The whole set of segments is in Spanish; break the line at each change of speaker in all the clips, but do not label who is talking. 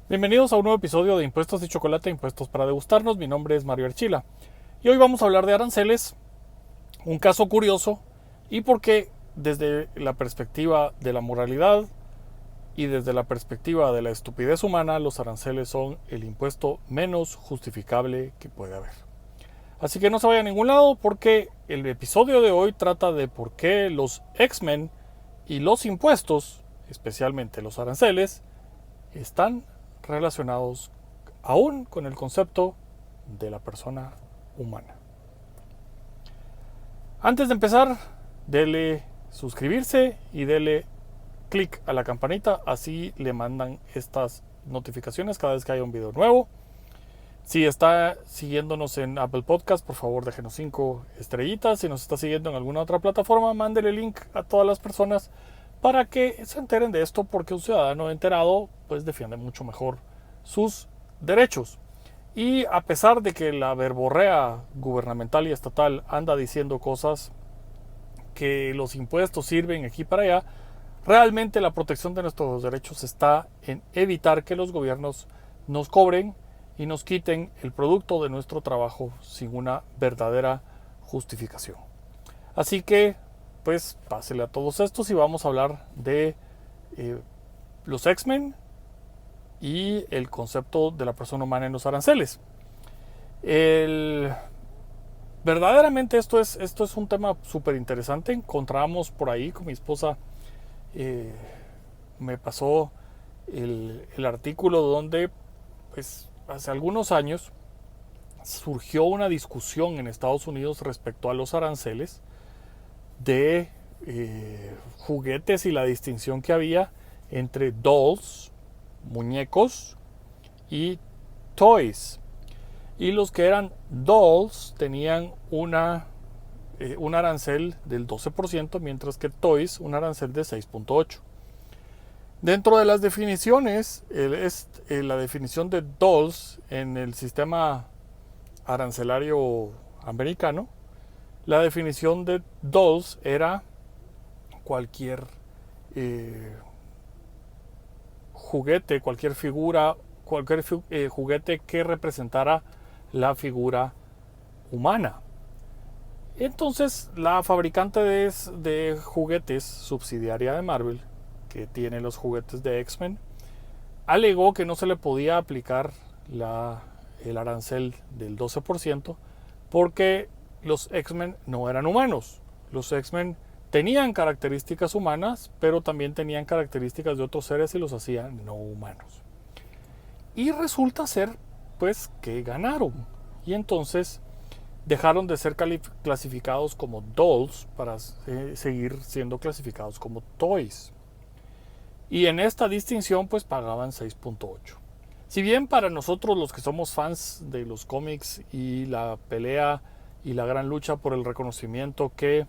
Bienvenidos a un nuevo episodio de Impuestos y Chocolate, Impuestos para Degustarnos. Mi nombre es Mario Archila y hoy vamos a hablar de aranceles, un caso curioso y por qué desde la perspectiva de la moralidad y desde la perspectiva de la estupidez humana los aranceles son el impuesto menos justificable que puede haber. Así que no se vaya a ningún lado porque el episodio de hoy trata de por qué los X-Men y los impuestos, especialmente los aranceles, están relacionados aún con el concepto de la persona humana. Antes de empezar, dele suscribirse y dele clic a la campanita, así le mandan estas notificaciones cada vez que haya un video nuevo. Si está siguiéndonos en Apple Podcast, por favor déjenos 5 estrellitas. Si nos está siguiendo en alguna otra plataforma, mándele link a todas las personas para que se enteren de esto, porque un ciudadano enterado pues defiende mucho mejor sus derechos. Y a pesar de que la verborrea gubernamental y estatal anda diciendo cosas que los impuestos sirven aquí para allá, realmente la protección de nuestros derechos está en evitar que los gobiernos nos cobren y nos quiten el producto de nuestro trabajo sin una verdadera justificación. Así que pues pásele a todos estos y vamos a hablar de los X-Men y el concepto de la persona humana en los aranceles. Verdaderamente esto es un tema súper interesante. Encontramos por ahí con mi esposa, me pasó el artículo donde pues hace algunos años surgió una discusión en Estados Unidos respecto a los aranceles de juguetes y la distinción que había entre dolls, muñecos, y toys. Y los que eran dolls tenían un arancel del 12%, mientras que toys un arancel de 6.8%. Dentro de las definiciones, la definición de dolls en el sistema arancelario americano, la definición de dolls era cualquier juguete, cualquier figura, cualquier juguete que representara la figura humana. Entonces, la fabricante de juguetes, subsidiaria de Marvel, que tiene los juguetes de X-Men, alegó que no se le podía aplicar el arancel del 12% porque los X-Men no eran humanos. Los X-Men tenían características humanas, pero también tenían características de otros seres y los hacían no humanos. Y resulta ser, pues, que ganaron. Y entonces dejaron de ser clasificados como dolls para seguir siendo clasificados como toys. Y en esta distinción, pues, pagaban 6.8. Si bien para nosotros los que somos fans de los cómics y la pelea y la gran lucha por el reconocimiento que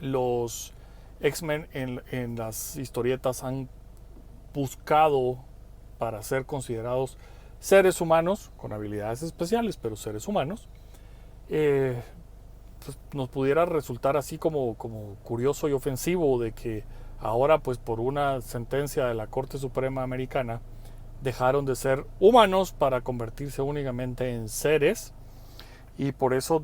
los X-Men en las historietas han buscado para ser considerados seres humanos con habilidades especiales, pero seres humanos, pues nos pudiera resultar así como curioso y ofensivo de que ahora, pues por una sentencia de la Corte Suprema Americana, dejaron de ser humanos para convertirse únicamente en seres, y por eso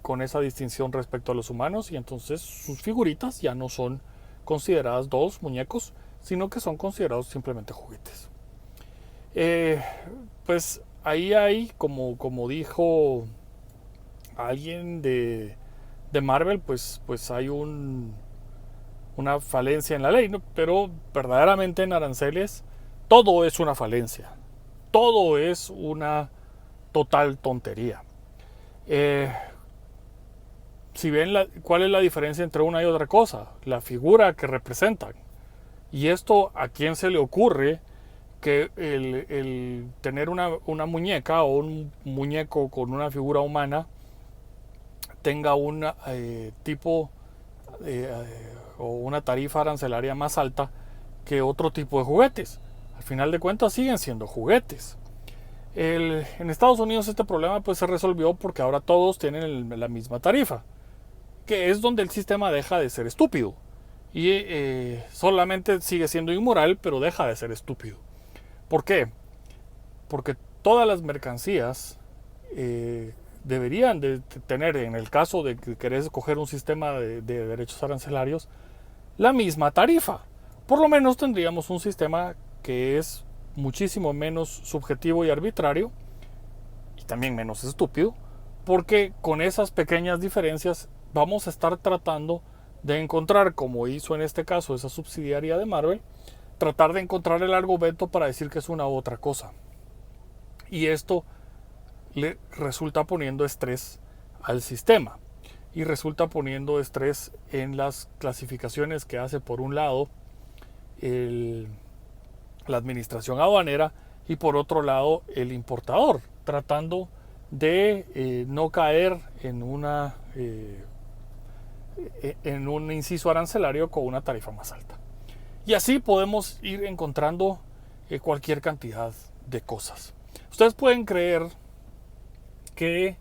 con esa distinción respecto a los humanos, y entonces sus figuritas ya no son consideradas dolls, muñecos, sino que son considerados simplemente juguetes. Pues ahí hay, como dijo alguien de Marvel, pues hay una falencia en la ley, ¿no? Pero verdaderamente en aranceles todo es una falencia, todo es una total tontería. Si ven ¿cuál es la diferencia entre una y otra cosa? La figura que representan. Y esto, ¿a quién se le ocurre que el tener una muñeca o un muñeco con una figura humana tenga un tipo o una tarifa arancelaria más alta que otro tipo de juguetes? Al final de cuentas siguen siendo juguetes. En Estados Unidos este problema pues se resolvió porque ahora todos tienen la misma tarifa, que es donde el sistema deja de ser estúpido y solamente sigue siendo inmoral, pero deja de ser estúpido. ¿Por qué? porque todas las mercancías deberían de tener, en el caso de que querés escoger un sistema de derechos arancelarios, la misma tarifa. Por lo menos tendríamos un sistema que es muchísimo menos subjetivo y arbitrario, y también menos estúpido, porque con esas pequeñas diferencias vamos a estar tratando de encontrar, como hizo en este caso esa subsidiaria de Marvel, tratar de encontrar el argumento para decir que es una u otra cosa. Y esto le resulta poniendo estrés al sistema y resulta poniendo estrés en las clasificaciones que hace por un lado la administración aduanera y por otro lado el importador, tratando de no caer en un inciso arancelario con una tarifa más alta. Y así podemos ir encontrando cualquier cantidad de cosas. Ustedes pueden creer que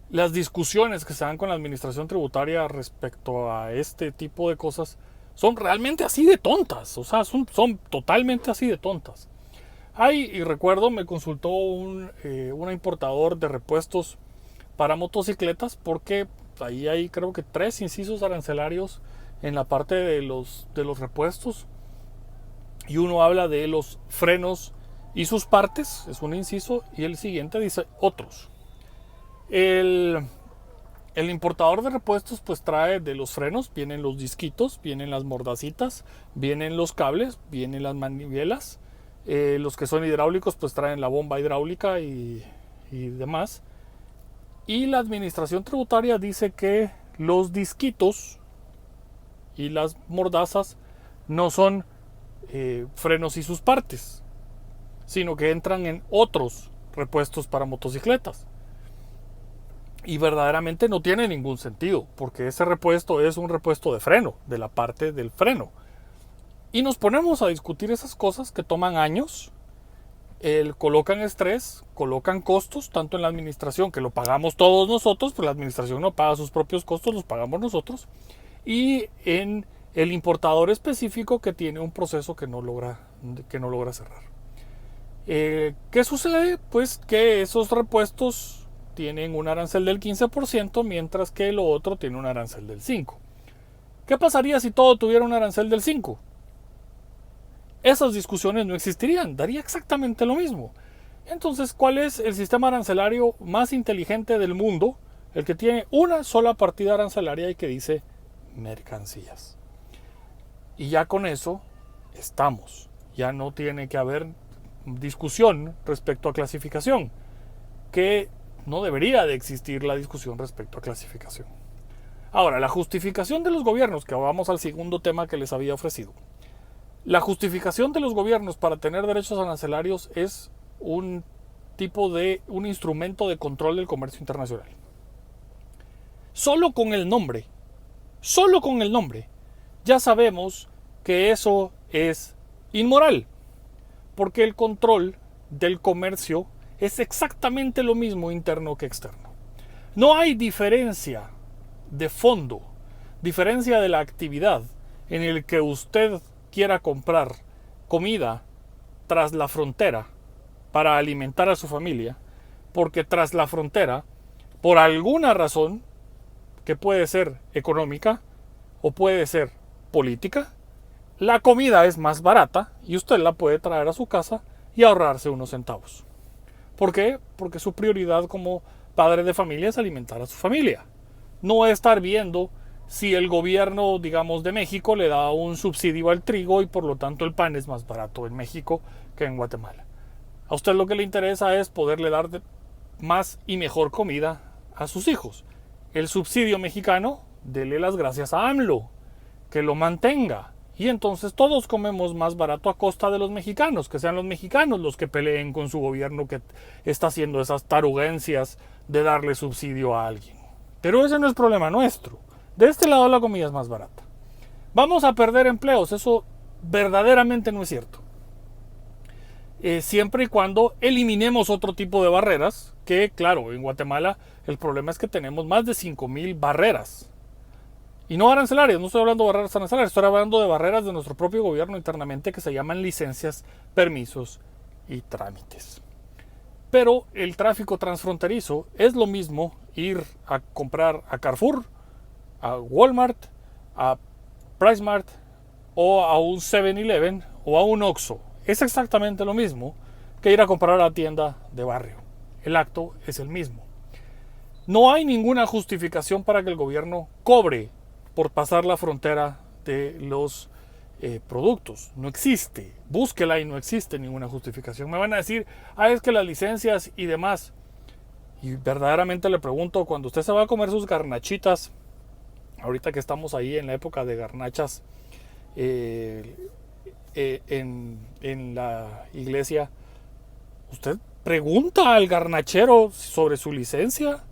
las discusiones que se dan con la administración tributaria respecto a este tipo de cosas son realmente así de tontas, o sea, son totalmente así de tontas. Y recuerdo, me consultó un importador de repuestos para motocicletas, porque ahí hay creo que 3 incisos arancelarios en la parte de los repuestos, y uno habla de los frenos y sus partes, es un inciso, y el siguiente dice otros. El importador de repuestos pues trae de los frenos, vienen los disquitos, vienen las mordacitas, vienen los cables, vienen las manivelas. Los que son hidráulicos pues traen la bomba hidráulica y demás. Y la administración tributaria dice que los disquitos y las mordazas no son frenos y sus partes, sino que entran en otros repuestos para motocicletas. Y verdaderamente no tiene ningún sentido, porque ese repuesto es un repuesto de freno, de la parte del freno. Y nos ponemos a discutir esas cosas que toman años, colocan estrés, colocan costos, tanto en la administración, que lo pagamos todos nosotros, pues la administración no paga sus propios costos, los pagamos nosotros, y en el importador específico que tiene un proceso que no logra cerrar. ¿Qué sucede? Pues que esos repuestos tienen un arancel del 15%, mientras que lo otro tiene un arancel del 5%. ¿Qué pasaría si todo tuviera un arancel del 5%? Esas discusiones no existirían, daría exactamente lo mismo. Entonces, ¿cuál es el sistema arancelario más inteligente del mundo? El que tiene una sola partida arancelaria y que dice mercancías. Y ya con eso estamos. Ya no tiene que haber discusión respecto a clasificación, que no debería de existir la discusión respecto a clasificación. Ahora, la justificación de los gobiernos, que vamos al segundo tema que les había ofrecido. La justificación de los gobiernos para tener derechos arancelarios es un instrumento de control del comercio internacional. Solo con el nombre, ya sabemos que eso es inmoral, porque el control del comercio es exactamente lo mismo interno que externo. No hay diferencia de fondo, diferencia de la actividad en el que usted quiera comprar comida tras la frontera para alimentar a su familia, porque tras la frontera, por alguna razón, que puede ser económica o puede ser política, la comida es más barata y usted la puede traer a su casa y ahorrarse unos centavos. ¿Por qué? Porque su prioridad como padre de familia es alimentar a su familia. No estar viendo si el gobierno, digamos, de México le da un subsidio al trigo y por lo tanto el pan es más barato en México que en Guatemala. A usted lo que le interesa es poderle dar más y mejor comida a sus hijos. El subsidio mexicano, dele las gracias a AMLO, que lo mantenga. Y entonces todos comemos más barato a costa de los mexicanos, que sean los mexicanos los que peleen con su gobierno que está haciendo esas tarugencias de darle subsidio a alguien. Pero ese no es problema nuestro. De este lado la comida es más barata. Vamos a perder empleos, eso verdaderamente no es cierto. Siempre y cuando eliminemos otro tipo de barreras, que claro, en Guatemala el problema es que tenemos más de 5,000 barreras. Y no arancelarias, no estoy hablando de barreras arancelarias, estoy hablando de barreras de nuestro propio gobierno internamente que se llaman licencias, permisos y trámites. Pero el tráfico transfronterizo es lo mismo ir a comprar a Carrefour, a Walmart, a PriceMart o a un 7-Eleven o a un Oxxo. Es exactamente lo mismo que ir a comprar a la tienda de barrio. El acto es el mismo. No hay ninguna justificación para que el gobierno cobre por pasar la frontera de los productos. No existe. Búsquela y no existe ninguna justificación. Me van a decir, es que las licencias y demás. Y verdaderamente le pregunto, cuando usted se va a comer sus garnachitas, ahorita que estamos ahí en la época de garnachas en la iglesia, ¿usted pregunta al garnachero sobre su licencia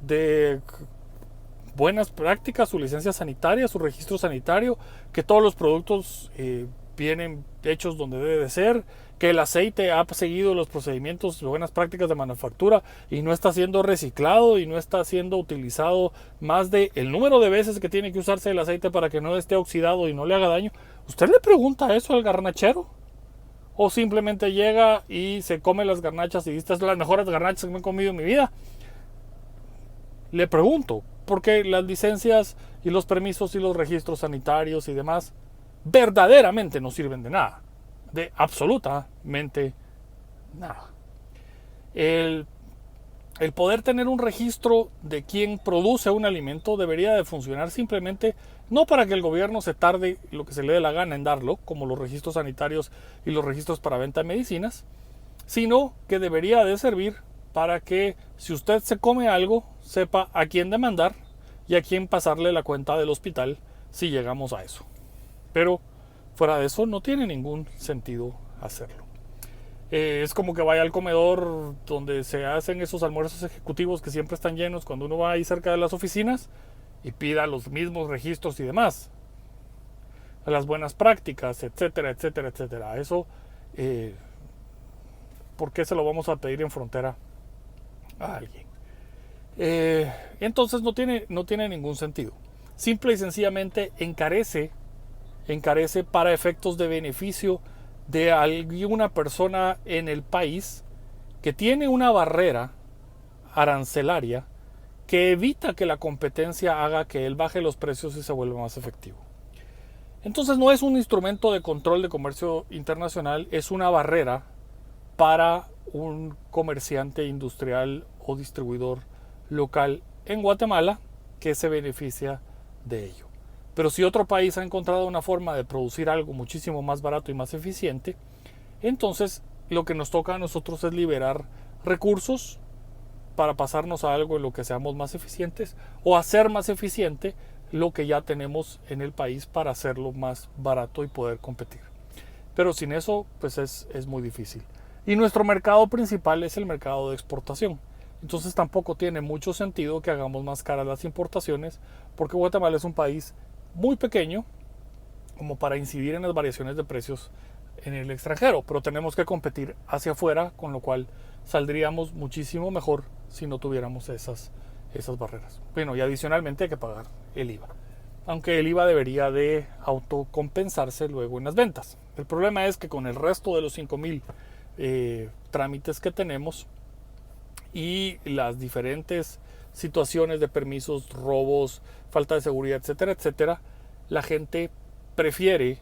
de buenas prácticas, su licencia sanitaria, su registro sanitario, que todos los productos vienen hechos donde debe de ser, que el aceite ha seguido los procedimientos de buenas prácticas de manufactura y no está siendo reciclado y no está siendo utilizado más de el número de veces que tiene que usarse el aceite para que no esté oxidado y no le haga daño? ¿Usted le pregunta eso al garnachero? ¿O simplemente llega y se come las garnachas y estas son las mejores garnachas que me he comido en mi vida? Le pregunto, porque las licencias y los permisos y los registros sanitarios y demás verdaderamente no sirven de nada, de absolutamente nada. El poder tener un registro de quién produce un alimento debería de funcionar simplemente no para que el gobierno se tarde lo que se le dé la gana en darlo, como los registros sanitarios y los registros para venta de medicinas, sino que debería de servir para que si usted se come algo, sepa a quién demandar y a quién pasarle la cuenta del hospital si llegamos a eso. Pero fuera de eso no tiene ningún sentido hacerlo. Es como que vaya al comedor donde se hacen esos almuerzos ejecutivos que siempre están llenos cuando uno va ahí cerca de las oficinas y pida los mismos registros y demás, las buenas prácticas, etcétera, etcétera, etcétera. Eso, ¿por qué se lo vamos a pedir en frontera a alguien? Entonces no tiene ningún sentido. Simple y sencillamente encarece para efectos de beneficio de alguna persona en el país que tiene una barrera arancelaria que evita que la competencia haga que él baje los precios y se vuelva más efectivo. Entonces no es un instrumento de control de comercio internacional, es una barrera para un comerciante industrial o distribuidor local en Guatemala que se beneficia de ello. Pero si otro país ha encontrado una forma de producir algo muchísimo más barato y más eficiente, entonces lo que nos toca a nosotros es liberar recursos para pasarnos a algo en lo que seamos más eficientes o hacer más eficiente lo que ya tenemos en el país para hacerlo más barato y poder competir. Pero sin eso, pues es muy difícil. Y nuestro mercado principal es el mercado de exportación. Entonces tampoco tiene mucho sentido que hagamos más caras las importaciones, porque Guatemala es un país muy pequeño como para incidir en las variaciones de precios en el extranjero, pero tenemos que competir hacia afuera, con lo cual saldríamos muchísimo mejor si no tuviéramos esas barreras. Bueno, y adicionalmente hay que pagar el IVA, aunque el IVA debería de autocompensarse luego en las ventas. El problema es que con el resto de los 5,000 trámites que tenemos y las diferentes situaciones de permisos, robos, falta de seguridad, etcétera, etcétera, la gente prefiere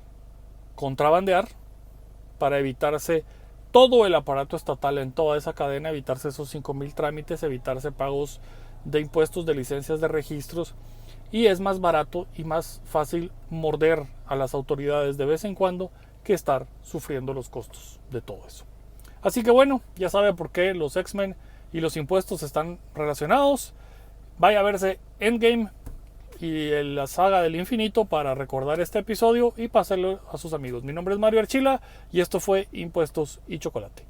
contrabandear para evitarse todo el aparato estatal en toda esa cadena, evitarse esos 5,000 trámites, evitarse pagos de impuestos, de licencias, de registros, y es más barato y más fácil morder a las autoridades de vez en cuando que estar sufriendo los costos de todo eso. Así que bueno, ya sabe por qué los X-Men y los impuestos están relacionados. Vaya a verse Endgame y la saga del infinito para recordar este episodio y pasarlo a sus amigos. Mi nombre es Mario Archila y esto fue Impuestos y Chocolate.